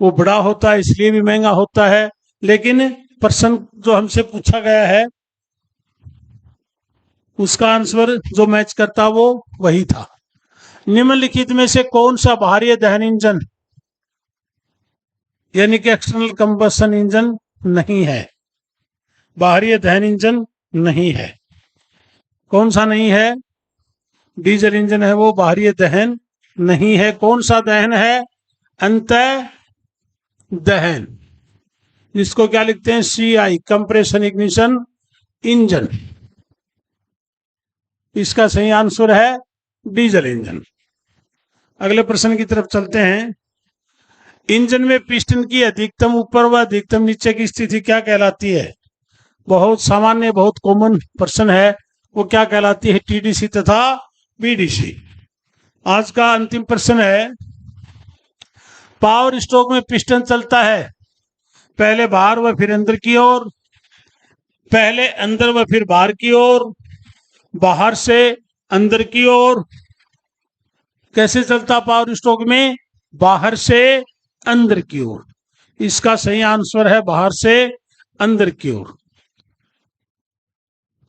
वो बड़ा होता है इसलिए भी महंगा होता है। लेकिन प्रश्न जो हमसे पूछा गया है उसका आंसर जो मैच करता वो वही था। निम्नलिखित में से कौन सा बाहरी दहन इंजन यानी कि एक्सटर्नल कंबशन इंजन नहीं है? बाहरी दहन इंजन नहीं है। कौन सा नहीं है? डीजल इंजन है वो बाहरी दहन नहीं है। कौन सा दहन है? अंतः दहन, जिसको क्या लिखते हैं? CI, compression ignition engine. इसका सही आंसर है डीजल इंजन। अगले प्रश्न की तरफ चलते हैं। इंजन में पिस्टन की अधिकतम ऊपर व अधिकतम नीचे की स्थिति क्या कहलाती है? बहुत सामान्य, बहुत कॉमन प्रश्न है। वो क्या कहलाती है? TDC तथा BDC। आज का अंतिम प्रश्न है, पावर स्ट्रोक में पिस्टन चलता है पहले बाहर व फिर अंदर की ओर, पहले अंदर व फिर बाहर की ओर, बाहर से अंदर की ओर। कैसे चलता पावर स्ट्रोक में? बाहर से अंदर की ओर। इसका सही आंसर है बाहर से अंदर की ओर।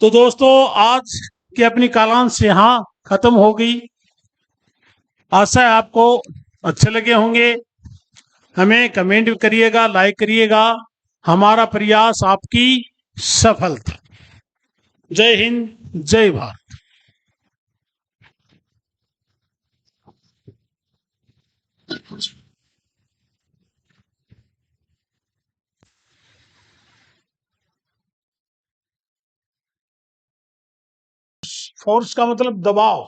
तो दोस्तों, आज की अपनी कालांश यहां खत्म हो गई। आशा है आपको अच्छे लगे होंगे। हमें कमेंट करिएगा, लाइक करिएगा। हमारा प्रयास आपकी सफलता। जय हिंद, जय भारत। फोर्स का मतलब दबाव,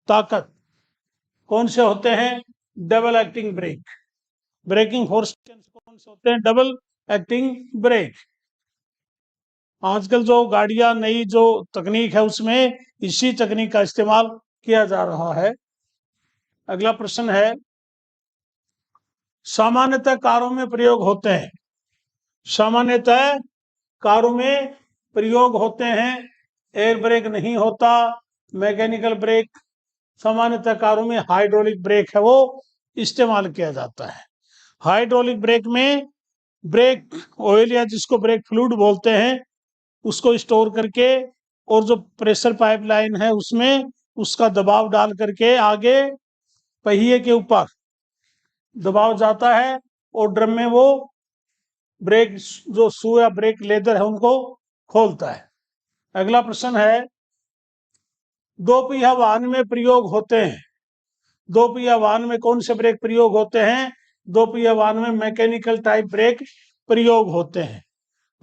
ताकत। कौन से होते हैं? Double acting brake. Braking force कौन से होते हैं? Double acting brake. आजकल जो गाड़ियां नई जो तकनीक है उसमें इसी तकनीक का इस्तेमाल किया जा रहा है। अगला प्रश्न है, सामान्यतः कारों में प्रयोग होते हैं। सामान्यतः कारों में प्रयोग होते हैं। एयर ब्रेक नहीं होता, मैकेनिकल ब्रेक। सामान्यतः कारों में हाइड्रोलिक ब्रेक है वो इस्तेमाल किया जाता है। हाइड्रोलिक ब्रेक में ब्रेक ऑयल या जिसको ब्रेक फ्लूइड बोलते हैं उसको स्टोर करके और जो प्रेशर पाइपलाइन है उसमें उसका दबाव डाल करके आगे पहिए के ऊपर दबाव जाता है और ड्रम में वो ब्रेक जो शू या ब्रेक लेदर है उनको खोलता है। अगला प्रश्न है, दो पहिया वाहन में प्रयोग होते हैं। दो पहिया वाहन में कौन से ब्रेक प्रयोग होते हैं? दो पहिया वाहन में मैकेनिकल टाइप ब्रेक प्रयोग होते हैं।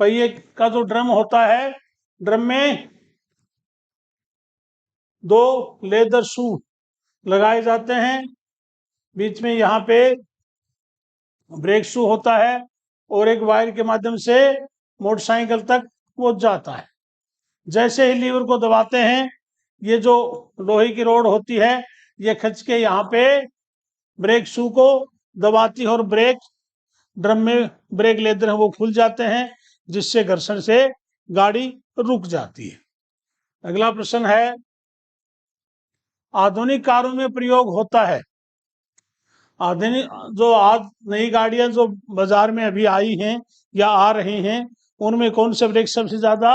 पहिए का जो ड्रम होता है, ड्रम में दो लेदर शू लगाए जाते हैं, बीच में यहाँ पे ब्रेक शू होता है और एक वायर के माध्यम से मोटरसाइकिल तक वो जाता है। जैसे ही लीवर को दबाते हैं, ये जो लोहे की रोड होती है ये खींच के यहाँ पे ब्रेक शू को दबाती है और ब्रेक ड्रम में ब्रेक लेदर है वो खुल जाते हैं, जिससे घर्षण से गाड़ी रुक जाती है। अगला प्रश्न है, आधुनिक कारों में प्रयोग होता है। आधुनिक जो आज नई गाड़ियां जो बाजार में अभी आई हैं या आ रही हैं, उनमें कौन से ब्रेक सबसे ज्यादा?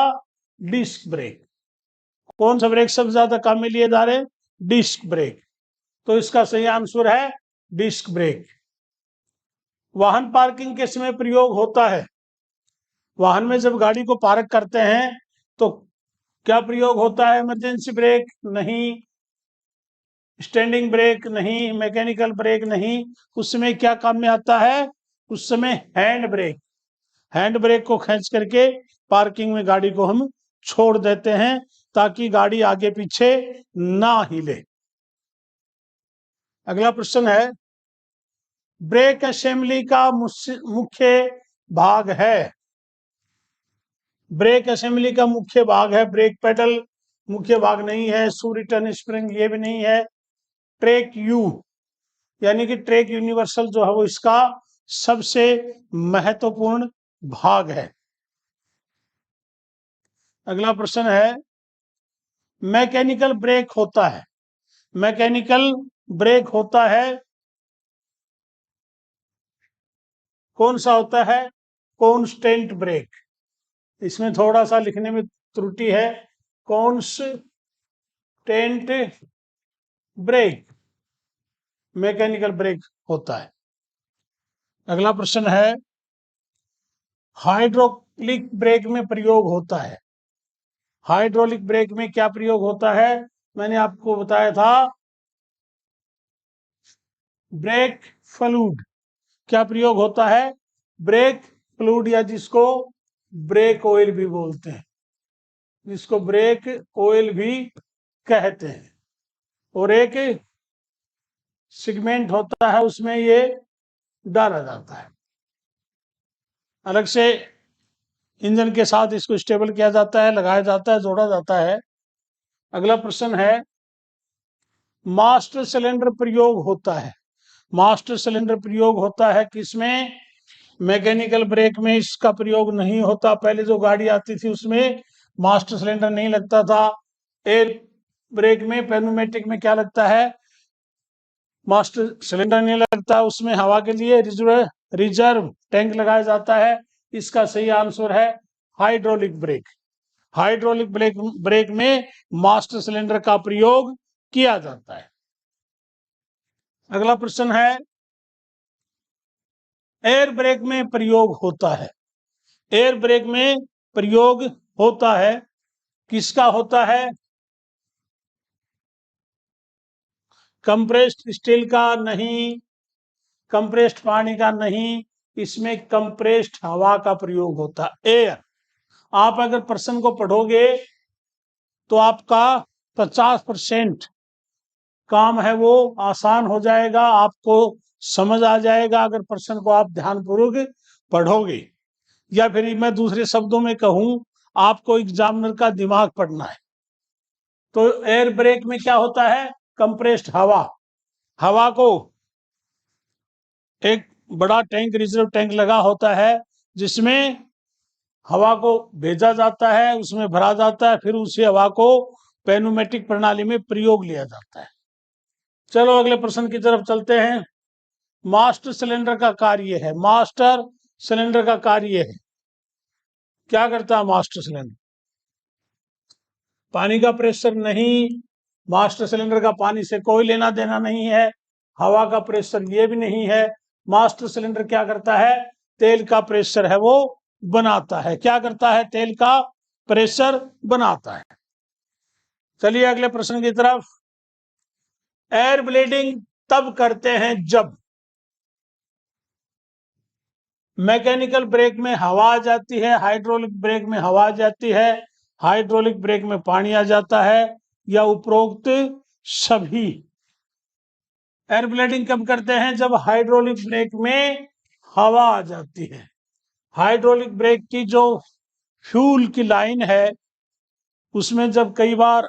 Disc brake. कौन सा ब्रेक सबसे ज्यादा काम में लिए जा रहे? Disc brake. तो इसका सही आंसर है डिस्क ब्रेक। वाहन पार्किंग के समय प्रयोग होता है। वाहन में जब गाड़ी को पार्क करते हैं तो क्या प्रयोग होता है? इमरजेंसी ब्रेक नहीं, स्टैंडिंग ब्रेक नहीं, मैकेनिकल ब्रेक नहीं। उस समय क्या काम में आता है? उस समय हैंड ब्रेक। हैंड ब्रेक को खींच करके पार्किंग में गाड़ी को हम छोड़ देते हैं ताकि गाड़ी आगे पीछे ना हिले। अगला प्रश्न है, ब्रेक असेंबली का मुख्य भाग है। ब्रेक असेंबली का मुख्य भाग है ब्रेक पेडल, मुख्य भाग नहीं है। शू रिटर्न स्प्रिंग ये भी नहीं है। ट्रैक यू यानी कि ट्रैक यूनिवर्सल जो है वो इसका सबसे महत्वपूर्ण भाग है। अगला प्रश्न है, मैकेनिकल ब्रेक होता है। मैकेनिकल ब्रेक होता है, कौन सा होता है? Constant brake. इसमें थोड़ा सा लिखने में त्रुटि है, कॉन्स्टेंट ब्रेक मैकेनिकल ब्रेक होता है। अगला प्रश्न है, हाइड्रोलिक ब्रेक में प्रयोग होता है। हाइड्रोलिक ब्रेक में क्या प्रयोग होता है? मैंने आपको बताया था ब्रेक फ्लूइड। क्या प्रयोग होता है? ब्रेक फ्लूइड या जिसको ब्रेक ऑयल भी बोलते हैं, जिसको ब्रेक ऑयल भी कहते हैं। और एक सेगमेंट होता है उसमें ये डाला जाता है, अलग से इंजन के साथ इसको स्टेबल किया जाता है, लगाया जाता है, जोड़ा जाता है। अगला प्रश्न है, मास्टर सिलेंडर प्रयोग होता है। मास्टर सिलेंडर प्रयोग होता है किसमें? मैकेनिकल ब्रेक में इसका प्रयोग नहीं होता। पहले जो गाड़ी आती थी उसमें मास्टर सिलेंडर नहीं लगता था। एयर ब्रेक में, पेनोमेटिक में क्या लगता है? मास्टर सिलेंडर नहीं लगता, उसमें हवा के लिए रिजर्व टैंक लगाया जाता है। इसका सही आंसर है हाइड्रोलिक ब्रेक। हाइड्रोलिक ब्रेक में मास्टर सिलेंडर का प्रयोग किया जाता है। अगला प्रश्न है, एयर ब्रेक में प्रयोग होता है। एयर ब्रेक में प्रयोग होता है, किसका होता है? कंप्रेस्ड स्टील का नहीं, कंप्रेस्ड पानी का नहीं, इसमें कंप्रेस्ड हवा का प्रयोग होता है। एयर, आप अगर प्रश्न को पढ़ोगे तो आपका 50% काम है वो आसान हो जाएगा, आपको समझ आ जाएगा अगर प्रश्न को आप ध्यानपूर्वक पढ़ोगे। या फिर मैं दूसरे शब्दों में कहूं, आपको एग्जामिनर का दिमाग पढ़ना है। तो एयर ब्रेक में क्या होता है? कंप्रेस्ड हवा, हवा को एक बड़ा टैंक, रिजर्व टैंक लगा होता है जिसमें हवा को भेजा जाता है, उसमें भरा जाता है, फिर उसी हवा को पेनोमेटिक प्रणाली में प्रयोग लिया जाता है। चलो अगले प्रश्न की तरफ चलते हैं। मास्टर सिलेंडर का कार्य है, मास्टर सिलेंडर का कार्य है। क्या करता है मास्टर सिलेंडर? पानी का प्रेशर नहीं, मास्टर सिलेंडर का पानी से कोई लेना देना नहीं है, हवा का प्रेशर ये भी नहीं है। मास्टर सिलेंडर क्या करता है? तेल का प्रेशर है वो बनाता है। क्या करता है? तेल का प्रेशर बनाता है। चलिए अगले प्रश्न की तरफ। एयर ब्लीडिंग तब करते हैं जब मैकेनिकल ब्रेक में हवा आ जाती है, हाइड्रोलिक ब्रेक में हवा आ जाती है, हाइड्रोलिक ब्रेक में पानी आ जाता है, या उपरोक्त सभी। एयर ब्लीडिंग कब करते हैं? जब हाइड्रोलिक ब्रेक में हवा आ जाती है। हाइड्रोलिक ब्रेक की जो फ्यूल की लाइन है उसमें जब कई बार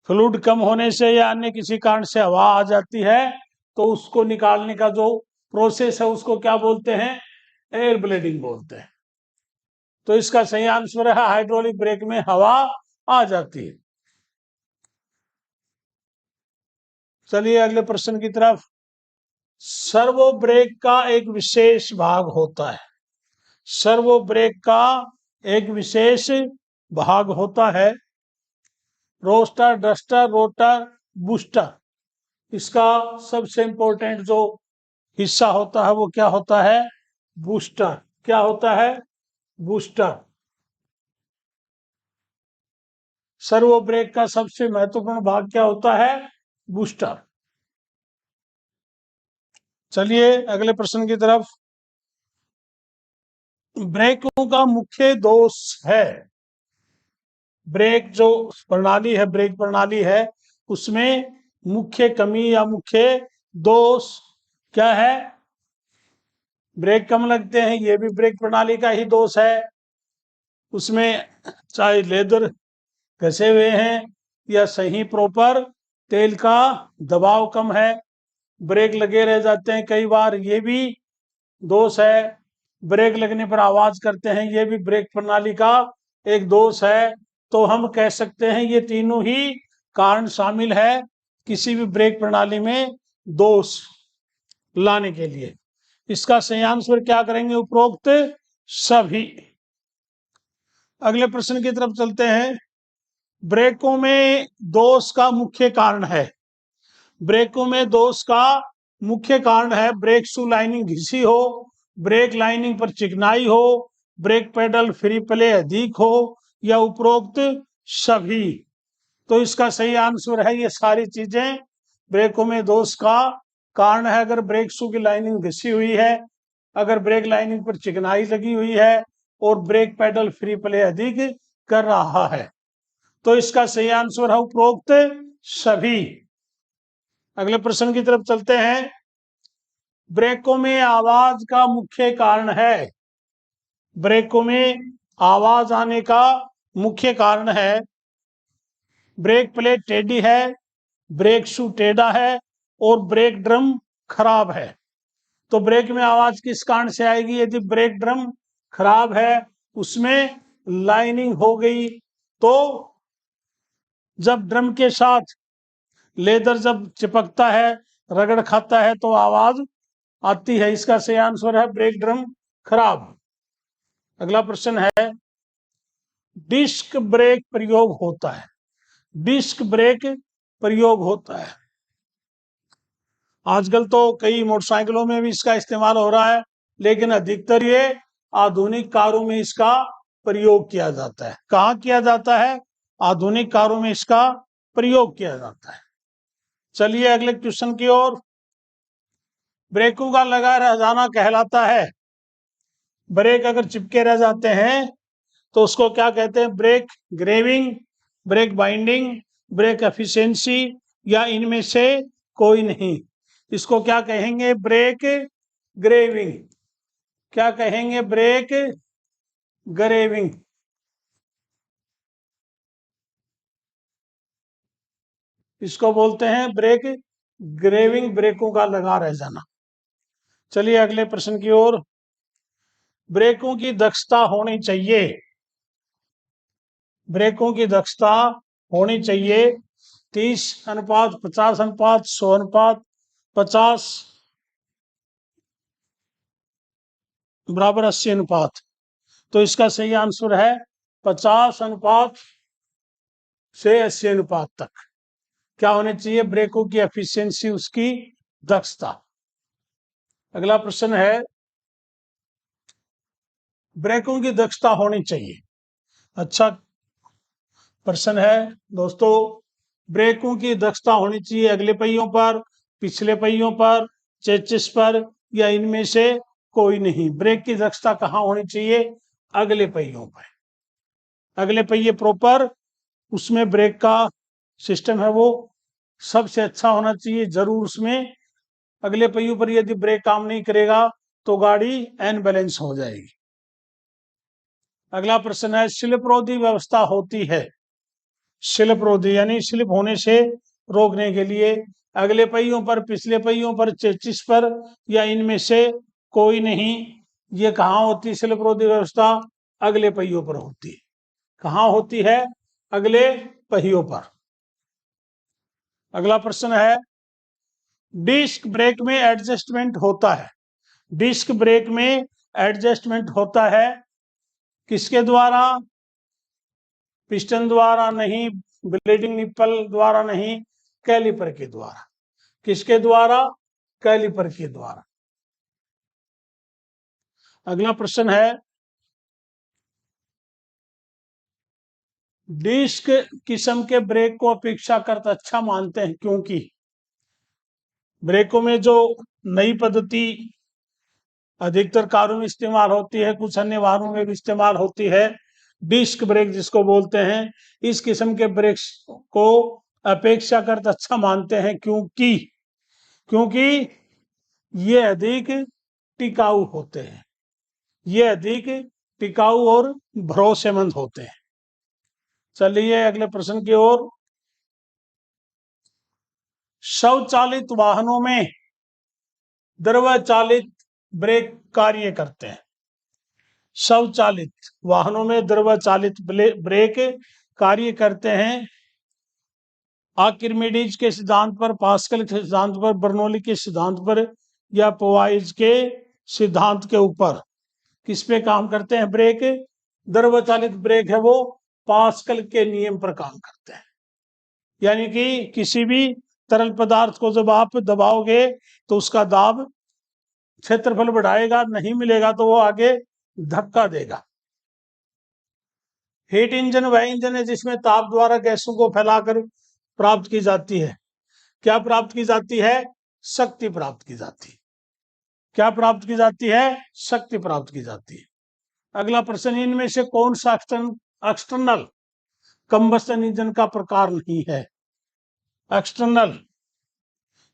फ्लूइड कम होने से या अन्य किसी कारण से हवा आ जाती है तो उसको निकालने का जो प्रोसेस है उसको क्या बोलते हैं? एयर ब्लीडिंग बोलते हैं। तो इसका सही आंसर है हाइड्रोलिक ब्रेक में हवा आ जाती है। चलिए अगले प्रश्न की तरफ। सर्वो ब्रेक का एक विशेष भाग होता है। सर्वो ब्रेक का एक विशेष भाग होता है। Roster, duster, rotor, booster. इसका सबसे इंपॉर्टेंट जो हिस्सा होता है वो क्या होता है? बूस्टर। क्या होता है? बूस्टर। सर्वो ब्रेक का सबसे महत्वपूर्ण भाग क्या होता है? बूस्टर। चलिए अगले प्रश्न की तरफ। ब्रेकों का मुख्य दोष है। ब्रेक जो प्रणाली है, ब्रेक प्रणाली है, उसमें मुख्य कमी या मुख्य दोष क्या है? ब्रेक कम लगते हैं, ये भी ब्रेक प्रणाली का ही दोष है। उसमें चाहे लेदर घसे हुए हैं या सही प्रॉपर तेल का दबाव कम है, ब्रेक लगे रह जाते हैं कई बार, ये भी दोष है। ब्रेक लगने पर आवाज करते हैं, ये भी ब्रेक प्रणाली का एक दोष है। तो हम कह सकते हैं ये तीनों ही कारण शामिल है किसी भी ब्रेक प्रणाली में दोष लाने के लिए। इसका सही आंसर क्या करेंगे? उपरोक्त सभी। अगले प्रश्न की तरफ चलते हैं। ब्रेकों में दोष का मुख्य कारण है। ब्रेकों में दोष का मुख्य कारण है ब्रेक शू लाइनिंग घिसी हो, ब्रेक लाइनिंग पर चिकनाई हो, ब्रेक पेडल फ्री प्ले अधिक हो, या उपरोक्त सभी। तो इसका सही आंसर है ये सारी चीजें ब्रेकों में दोष का कारण है। अगर ब्रेक शू की लाइनिंग घिसी हुई है, अगर ब्रेक लाइनिंग पर चिकनाई लगी हुई है, और ब्रेक पेडल फ्री प्ले अधिक कर रहा है, तो इसका सही आंसर है उपरोक्त सभी। अगले प्रश्न की तरफ चलते हैं। ब्रेकों में आवाज का मुख्य कारण है। ब्रेकों में आवाज आने का मुख्य कारण है ब्रेक प्लेट टेढ़ी है, ब्रेक शू टेढ़ा है, और ब्रेक ड्रम खराब है। तो ब्रेक में आवाज किस कारण से आएगी? यदि ब्रेक ड्रम खराब है, उसमें लाइनिंग हो गई, तो जब ड्रम के साथ लेदर जब चिपकता है, रगड़ खाता है, तो आवाज आती है। इसका सही आंसर है ब्रेक ड्रम खराब। अगला प्रश्न है। डिस्क ब्रेक प्रयोग होता है। डिस्क ब्रेक प्रयोग होता है। आजकल तो कई मोटरसाइकिलों में भी इसका इस्तेमाल हो रहा है, लेकिन अधिकतर ये आधुनिक कारों में इसका प्रयोग किया जाता है। कहाँ किया जाता है? आधुनिक कारों में इसका प्रयोग किया जाता है। चलिए अगले क्वेश्चन की ओर। ब्रेकों का लगा रह जाना कहलाता है। ब्रेक अगर चिपके रह जाते हैं तो उसको क्या कहते हैं? Brake grabbing, brake binding, brake efficiency, या इनमें से कोई नहीं। इसको क्या कहेंगे? Brake grabbing. क्या कहेंगे? Brake grabbing. इसको बोलते हैं ब्रेक ग्रेविंग, ब्रेकों का लगा रह जाना। चलिए अगले प्रश्न की ओर। ब्रेकों की दक्षता होनी चाहिए। ब्रेकों की दक्षता होनी चाहिए 30 अनुपात 50 अनुपात 100 अनुपात 50 बराबर 80 अनुपात। तो इसका सही आंसर है 50 अनुपात से 80 अनुपात तक क्या होने चाहिए, ब्रेकों की एफिशिएंसी, उसकी दक्षता। अगला प्रश्न है, ब्रेकों की दक्षता होनी चाहिए। अच्छा प्रश्न है दोस्तों, ब्रेकों की दक्षता होनी चाहिए अगले पहियों पर, पिछले पहियों पर, चेसिस पर, या इनमें से कोई नहीं। ब्रेक की दक्षता कहाँ होनी चाहिए, अगले पहियों पर। अगले पहिए प्रॉपर, उसमें ब्रेक का सिस्टम है वो सबसे अच्छा होना चाहिए जरूर उसमें। अगले पहियों पर यदि ब्रेक काम नहीं करेगा तो गाड़ी अनबैलेंस हो जाएगी। अगला प्रश्न है, स्लिपरोधी व्यवस्था होती है। स्लिपरोधी यानी स्लिप होने से रोकने के लिए अगले पहियों पर, पिछले पहियों पर, चेसिस पर, या इनमें से कोई नहीं। ये कहाँ होती है स्लिपरोधी व्यवस्था, अगले पहियों पर होती है। कहाँ होती है, अगले पहियों पर। अगला प्रश्न है, डिस्क ब्रेक में एडजस्टमेंट होता है। डिस्क ब्रेक में एडजस्टमेंट होता है किसके द्वारा, पिस्टन द्वारा नहीं, ब्लीडिंग निप्पल द्वारा नहीं, कैलिपर के द्वारा। किसके द्वारा, कैलिपर के द्वारा। अगला प्रश्न है, डिस्क किस्म के ब्रेक को अपेक्षाकृत अच्छा मानते हैं क्योंकि ब्रेकों में जो नई पद्धति अधिकतर कारों में इस्तेमाल होती है, कुछ अन्य वाहनों में भी इस्तेमाल होती है, डिस्क ब्रेक जिसको बोलते हैं, इस किस्म के ब्रेक्स को अपेक्षाकृत अच्छा मानते हैं क्योंकि क्योंकि ये अधिक टिकाऊ होते हैं। ये अधिक टिकाऊ और भरोसेमंद होते हैं। चलिए अगले प्रश्न की ओर। स्वचालित वाहनों में द्रव चालित ब्रेक कार्य करते हैं। स्वचालित वाहनों में द्रव चालित ब्रेक कार्य करते हैं आर्किमिडीज के सिद्धांत पर, पास्कल के सिद्धांत पर, बर्नौली के सिद्धांत पर, या पोवाइज के सिद्धांत के ऊपर। किस पे काम करते हैं ब्रेक, द्रव चालित ब्रेक है वो पास्कल के नियम पर काम करते हैं। यानी कि किसी भी तरल पदार्थ को जब आप दबाओगे तो उसका दाब क्षेत्रफल बढ़ाएगा, नहीं मिलेगा तो वो आगे धक्का देगा। हीट इंजन वह इंजन है जिसमें ताप द्वारा गैसों को फैलाकर प्राप्त की जाती है। क्या प्राप्त की जाती है, शक्ति प्राप्त की जाती है। क्या प्राप्त की जाती है, शक्ति प्राप्त की जाती है। अगला प्रश्न, इनमें से कौन सा एक्सटर्नल कंबस्टन इंजन का प्रकार नहीं है। एक्सटर्नल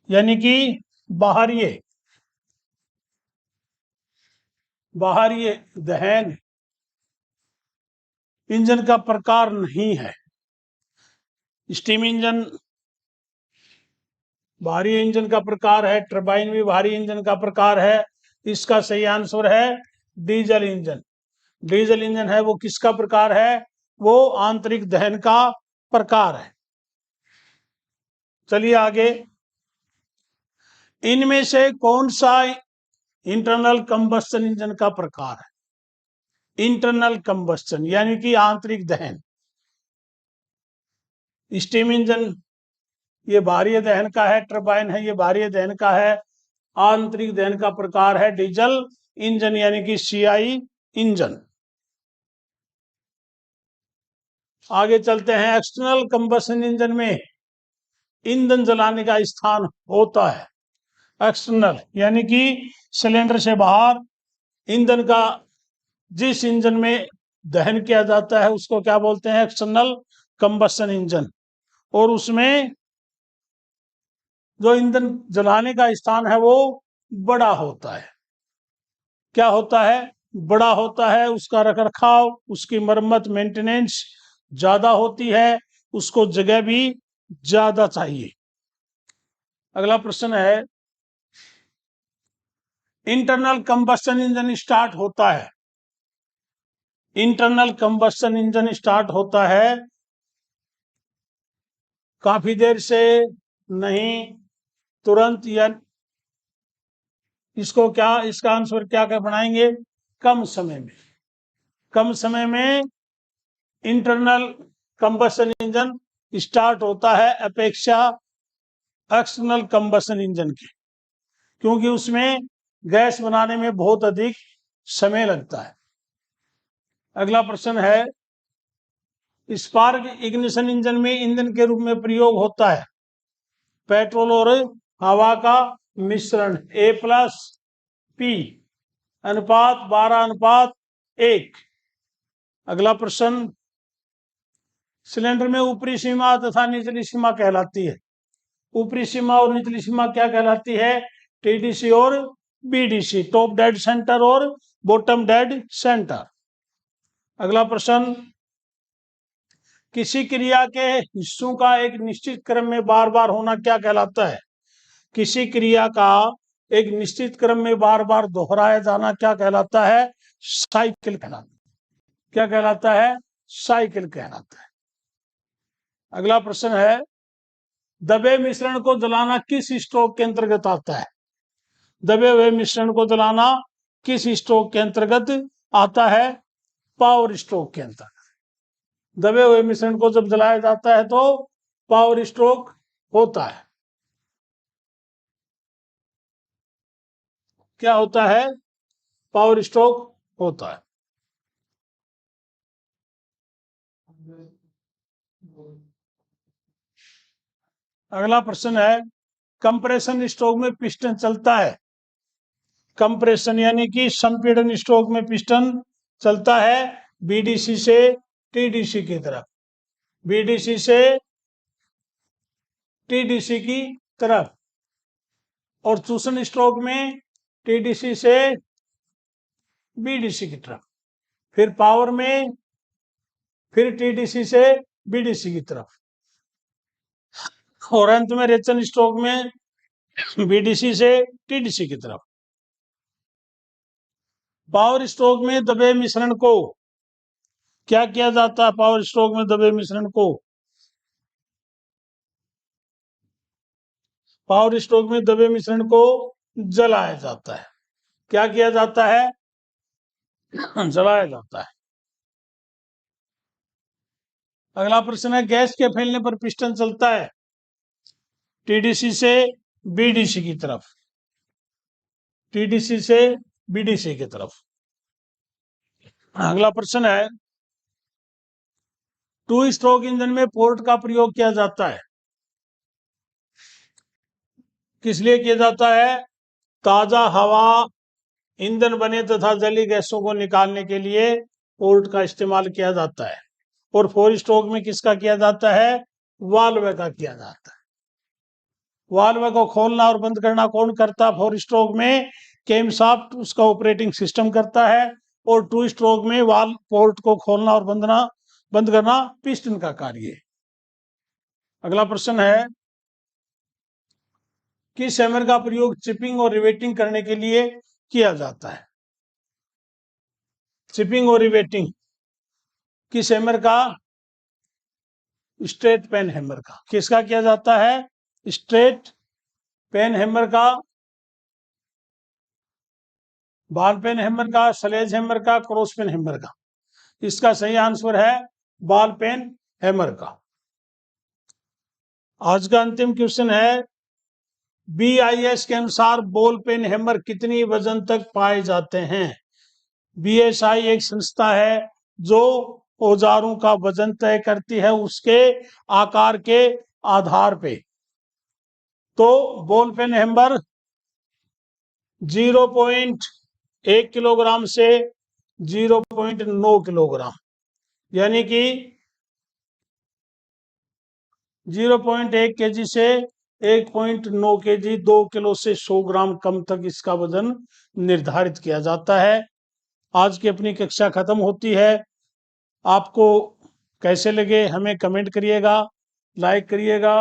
यानी कि बाहरी दहन इंजन का प्रकार नहीं है। स्टीम इंजन बाहरी इंजन का प्रकार है, टरबाइन भी बाहरी इंजन का प्रकार है। इसका सही आंसर है डीजल इंजन। डीजल इंजन है वो किसका प्रकार है, वो आंतरिक दहन का प्रकार है। चलिए आगे, इनमें से कौन सा इंटरनल कंबस्टन इंजन का प्रकार है। इंटरनल कंबस्टन यानी कि आंतरिक दहन। स्टीम इंजन ये बाहरी दहन का है, टरबाइन है ये बाहरी दहन का है। आंतरिक दहन का प्रकार है डीजल इंजन यानी कि सीआई इंजन। आगे चलते हैं, एक्सटर्नल कंबस्टन इंजन में ईंधन जलाने का स्थान होता है। एक्सटर्नल यानी कि सिलेंडर से बाहर ईंधन का जिस इंजन में दहन किया जाता है उसको क्या बोलते हैं, एक्सटर्नल कंबस्टन इंजन। और उसमें जो ईंधन जलाने का स्थान है वो बड़ा होता है। क्या होता है, बड़ा होता है। उसका रखरखाव, उसकी मरम्मत, मेंटेनेंस ज्यादा होती है, उसको जगह भी ज्यादा चाहिए। अगला प्रश्न है, इंटरनल कंबस्टन इंजन स्टार्ट होता है। इंटरनल कंबस्टन इंजन स्टार्ट होता है काफी देर से नहीं, तुरंत, या इसको क्या, इसका आंसर क्या क्या बनाएंगे, कम समय में इंटरनल कंबशन इंजन स्टार्ट होता है अपेक्षा एक्सटर्नल कंबशन इंजन के, क्योंकि उसमें गैस बनाने में बहुत अधिक समय लगता है। अगला प्रश्न है, स्पार्क इग्निशन इंजन में ईंधन के रूप में प्रयोग होता है पेट्रोल और हवा का मिश्रण A+P अनुपात 12:1। अगला प्रश्न, सिलेंडर में ऊपरी सीमा तथा निचली सीमा कहलाती है। ऊपरी सीमा और निचली सीमा क्या कहलाती है? TDC और BDC, टॉप डेड सेंटर और बॉटम डेड सेंटर। अगला प्रश्न, किसी क्रिया के हिस्सों का एक निश्चित क्रम में बार बार होना क्या कहलाता है? किसी क्रिया का एक निश्चित क्रम में बार बार दोहराया जाना क्या कहलाता है? साइकिल कहलाता है। क्या कहलाता है? साइकिल कहलाता है। अगला प्रश्न है, दबे मिश्रण को जलाना किस स्ट्रोक के अंतर्गत आता है? दबे हुए मिश्रण को जलाना किस स्ट्रोक के अंतर्गत आता है? पावर स्ट्रोक के अंतर्गत। दबे हुए मिश्रण को जब जलाया जाता है तो पावर स्ट्रोक होता है। क्या होता है? पावर स्ट्रोक होता है। अगला प्रश्न है, कंप्रेशन स्ट्रोक में पिस्टन चलता है। कंप्रेशन यानी कि संपीड़न स्ट्रोक में पिस्टन चलता है BDC से TDC की तरफ, BDC से TDC की तरफ, और चूसन स्ट्रोक में TDC से BDC की तरफ, फिर पावर में फिर TDC से BDC की तरफ, और अंत में रेचन स्ट्रोक में BDC से TDC की तरफ। पावर स्ट्रोक में दबे मिश्रण को क्या किया जाता है? पावर स्ट्रोक में दबे मिश्रण को, पावर स्ट्रोक में दबे मिश्रण को जलाया जाता है। क्या किया जाता है? जलाया जाता है। अगला प्रश्न है, गैस के फैलने पर पिस्टन चलता है TDC से BDC की तरफ, TDC से BDC की तरफ। अगला प्रश्न है, 2 स्ट्रोक इंजन में पोर्ट का प्रयोग किया जाता है। किस लिए किया जाता है? ताजा हवा, ईंधन बने तथा जली गैसों को निकालने के लिए पोर्ट का इस्तेमाल किया जाता है। और 4 स्ट्रोक में किसका किया जाता है? वाल्व का किया जाता है। वाल्व को खोलना और बंद करना कौन करता है? 4 स्ट्रोक में कैमशाफ्ट उसका ऑपरेटिंग सिस्टम करता है, और 2 स्ट्रोक में वाल्व पोर्ट को खोलना और बंद करना पिस्टन का कार्य है। अगला प्रश्न है, किस हैमर का प्रयोग चिपिंग और रिवेटिंग करने के लिए किया जाता है? चिपिंग और रिवेटिंग किस हैमर का? स्ट्रेट पेन हैमर का। किसका किया जाता है? स्ट्रेट पेन हैमर का, बॉल पेन हैमर का, स्लेज हैमर का, क्रॉस पेन हैमर का। इसका सही आंसर है बॉल पेन हैमर का। आज का अंतिम क्वेश्चन है, BIS के अनुसार बॉल पेन हैमर कितनी वजन तक पाए जाते हैं? BSI एक संस्था है जो औजारों का वजन तय करती है उसके आकार के आधार पे। तो बॉल पेन हैमर 0.1 किलोग्राम से 0.9 किलोग्राम, यानी कि 0.1 केजी से 1.9 केजी, 2 किलो से 100 ग्राम कम तक इसका वजन निर्धारित किया जाता है। आज की अपनी कक्षा खत्म होती है। आपको कैसे लगे हमें कमेंट करिएगा, लाइक करिएगा।